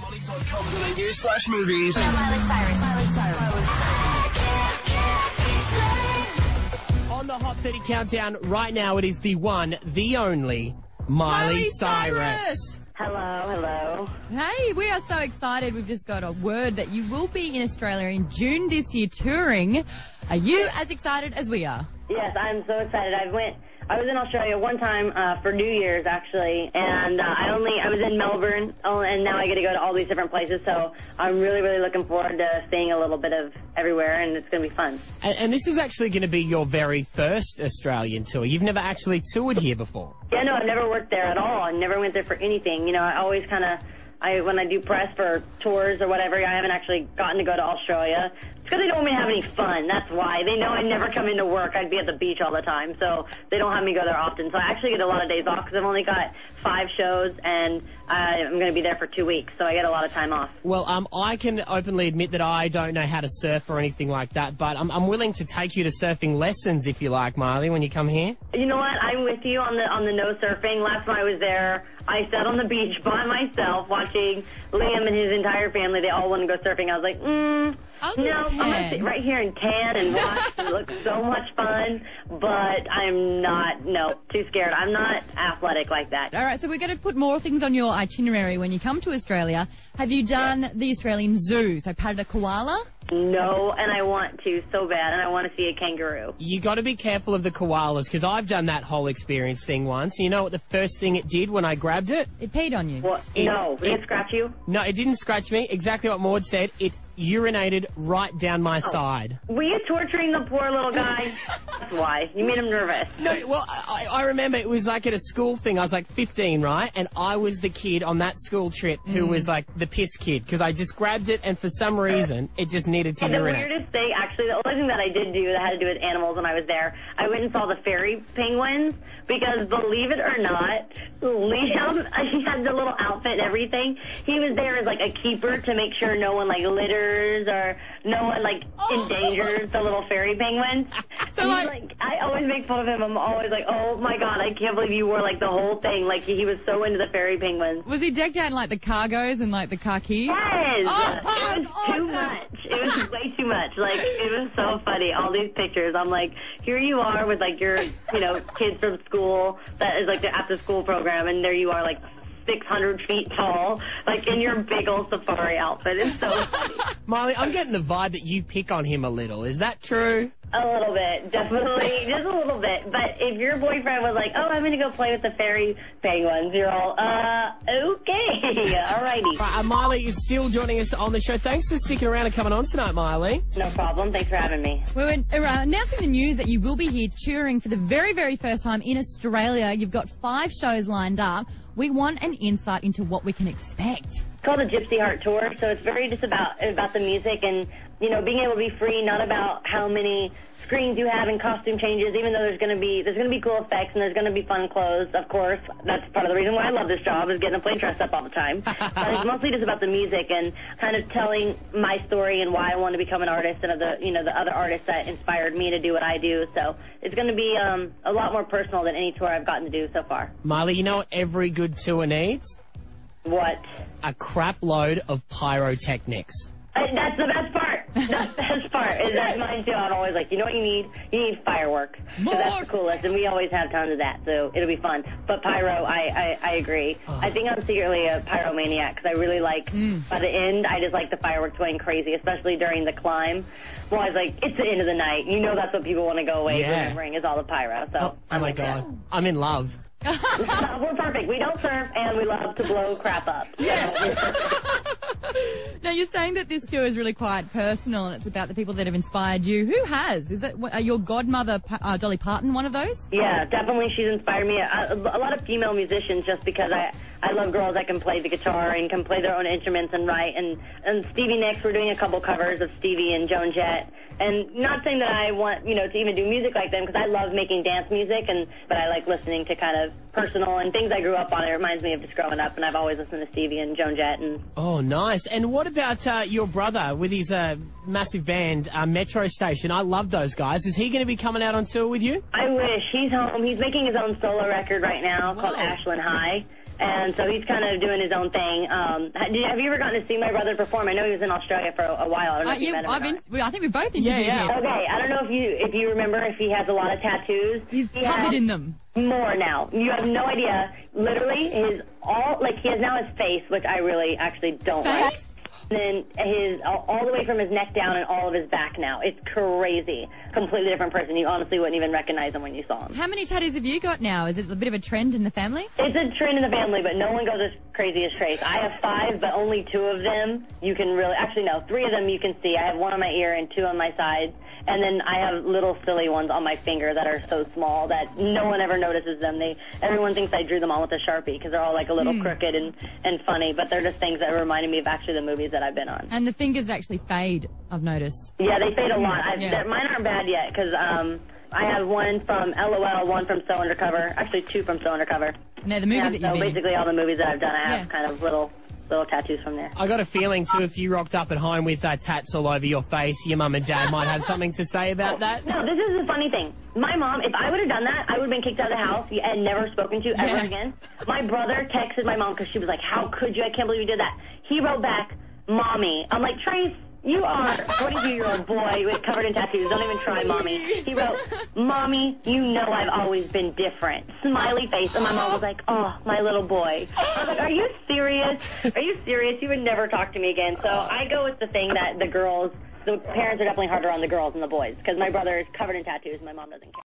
30HotCountdown.com.au/movies. Miley Cyrus. On the Hot 30 Countdown right now, it is the one, the only, Miley Cyrus. Hello. Hey, we are so excited. We've just got a word that you will be in Australia in June this year touring. Are you as excited as we are? Yes, I'm so excited. I was in Australia one time for New Year's, actually, and I was in Melbourne, and now I get to go to all these different places, so I'm really, really looking forward to seeing a little bit of everywhere, and it's going to be fun. And this is actually going to be your very first Australian tour. You've never actually toured here before. Yeah, no, I've never worked there at all. I never went there for anything. You know, I always kind of, when I do press for tours or whatever, I haven't actually gotten to go to Australia. It's because they don't want me to have any fun. That's why. They know I never come into work. I'd be at the beach all the time, so they don't have me go there often. So I actually get a lot of days off because I've only got 5 shows, and I'm going to be there for 2 weeks, so I get a lot of time off. Well, I can openly admit that I don't know how to surf or anything like that, but I'm willing to take you to surfing lessons if you like, Miley, when you come here. You know what? I'm with you on the no surfing. Last time I was there, I sat on the beach by myself watching Liam and his entire family. They all wanted to go surfing. I was like, no, I'm going to sit right here and tan and watch. It looks so much fun, but I'm not, too scared. I'm not athletic like that. All right, so we're going to put more things on your itinerary when you come to Australia. Have you done the Australian Zoo? So patted a koala? No, and I want to so bad, and I want to see a kangaroo. You got to be careful of the koalas, because I've done that whole experience thing once. You know what the first thing it did when I grabbed it? It peed on you. What? No. Did it scratch you? No, it didn't scratch me. Exactly what Maud said. It urinated right down my side. Were you torturing the poor little guy? That's why. You made him nervous. No, well, I remember it was like at a school thing. I was like 15, right? And I was the kid on that school trip who was like the piss kid, because I just grabbed it and for some reason it just needed to urinate. The weirdest thing, actually, the only thing that I did do that had to do with animals when I was there, I went and saw the fairy penguins, because believe it or not, Liam, he had the little outfit and everything. He was there as like a keeper to make sure no one like litters or no one like endangers the little fairy penguins. So I always make fun of him. I'm always like, oh my God, I can't believe you wore like the whole thing. Like he was so into the fairy penguins. Was he decked out in like the cargos and like the khaki? Yes! It was too much. It was way too much. Like, it was so funny. All these pictures. I'm like, here you are with like your, kids from school that is like the after school program, and there you are like 600 feet tall, like in your big old safari outfit. It's so funny. Miley, I'm getting the vibe that you pick on him a little. Is that true? A little bit, definitely, just a little bit. But if your boyfriend was like, oh, I'm going to go play with the fairy penguins, you're all, okay, alrighty. Miley is still joining us on the show. Thanks for sticking around and coming on tonight, Miley. No problem. Thanks for having me. We're announcing the news that you will be here touring for the very, very first time in Australia. You've got 5 shows lined up. We want an insight into what we can expect. It's called the Gypsy Heart Tour, so it's very just about the music and, being able to be free, not about how many screens you have and costume changes, even though there's going to be cool effects and there's going to be fun clothes, of course. That's part of the reason why I love this job, is getting to play dressed up all the time. But it's mostly just about the music and kind of telling my story and why I want to become an artist and of the other artists that inspired me to do what I do. So it's going to be a lot more personal than any tour I've gotten to do so far. Miley, you know what every good tour needs? What? A crap load of pyrotechnics. That's the best part. That's the best part. Is that's mine too. I'm always like, you know what you need? You need fireworks. Because that's the coolest, and we always have tons of that, so it'll be fun. But pyro, I agree. I think I'm secretly a pyromaniac, because I really like, by the end, I just like the fireworks going crazy, especially during the climb. Well, I was like, it's the end of the night. You know that's what people want to go away remembering is all the pyro. So oh my God. I'm in love. We're perfect. We don't surf, and we love to blow crap up. Yes. Now, you're saying that this tour is really quite personal, and it's about the people that have inspired you. Who has? Is it your godmother, Dolly Parton, one of those? Yeah, definitely. She's inspired me. A lot of female musicians, just because I love girls that can play the guitar and can play their own instruments and write. And Stevie Nicks, we're doing a couple covers of Stevie and Joan Jett. And not saying that I want, to even do music like them, because I love making dance music, but I like listening to kind of personal and things I grew up on. It reminds me of just growing up, and I've always listened to Stevie and Joan Jett. Oh, nice. And what about your brother with his massive band, Metro Station? I love those guys. Is he going to be coming out on tour with you? I wish. He's home. He's making his own solo record right now called Ashland High. And so he's kind of doing his own thing. Have you ever gotten to see my brother perform? I know he was in Australia for a while. I don't know if you met him or not. I think we both interviewed him. Okay, I don't know if you remember if he has a lot of tattoos. He's covered in them. More now. You have no idea. Literally, he has now his face, which I really actually don't like. And then all the way from his neck down and all of his back now. It's crazy. Completely different person. You honestly wouldn't even recognize him when you saw him. How many tattoos have you got now? Is it a bit of a trend in the family? It's a trend in the family, but no one goes as crazy as Trace. I have 5, but only 2 of them you can really... Actually, no, 3 of them you can see. I have 1 on my ear and 2 on my side. And then I have little silly ones on my finger that are so small that no one ever notices them. Everyone thinks I drew them on with a Sharpie because they're all like a little crooked and funny, but they're just things that reminded me of actually the movies that I've been on. And the fingers actually fade, I've noticed. Yeah, they fade a lot. Mine aren't bad yet because I have 1 from LOL, 1 from So Undercover, actually 2 from So Undercover. No, the movies that you've been in. Basically all the movies that I've done, I have kind of little tattoos from there. I got a feeling, too, if you rocked up at home with tats all over your face, your mum and dad might have something to say about that. No, this is the funny thing. My mom, if I would have done that, I would have been kicked out of the house and never spoken to ever again. My brother texted my mom because she was like, how could you? I can't believe you did that. He wrote back, Mommy. I'm like, Trace, you are a 22-year-old boy covered in tattoos. Don't even try, Mommy. He wrote, Mommy, you know I've always been different. Smiley face. And my mom was like, oh, my little boy. I was like, are you serious? Are you serious? You would never talk to me again. So I go with the thing that the parents are definitely harder on the girls than the boys because my brother is covered in tattoos and my mom doesn't care.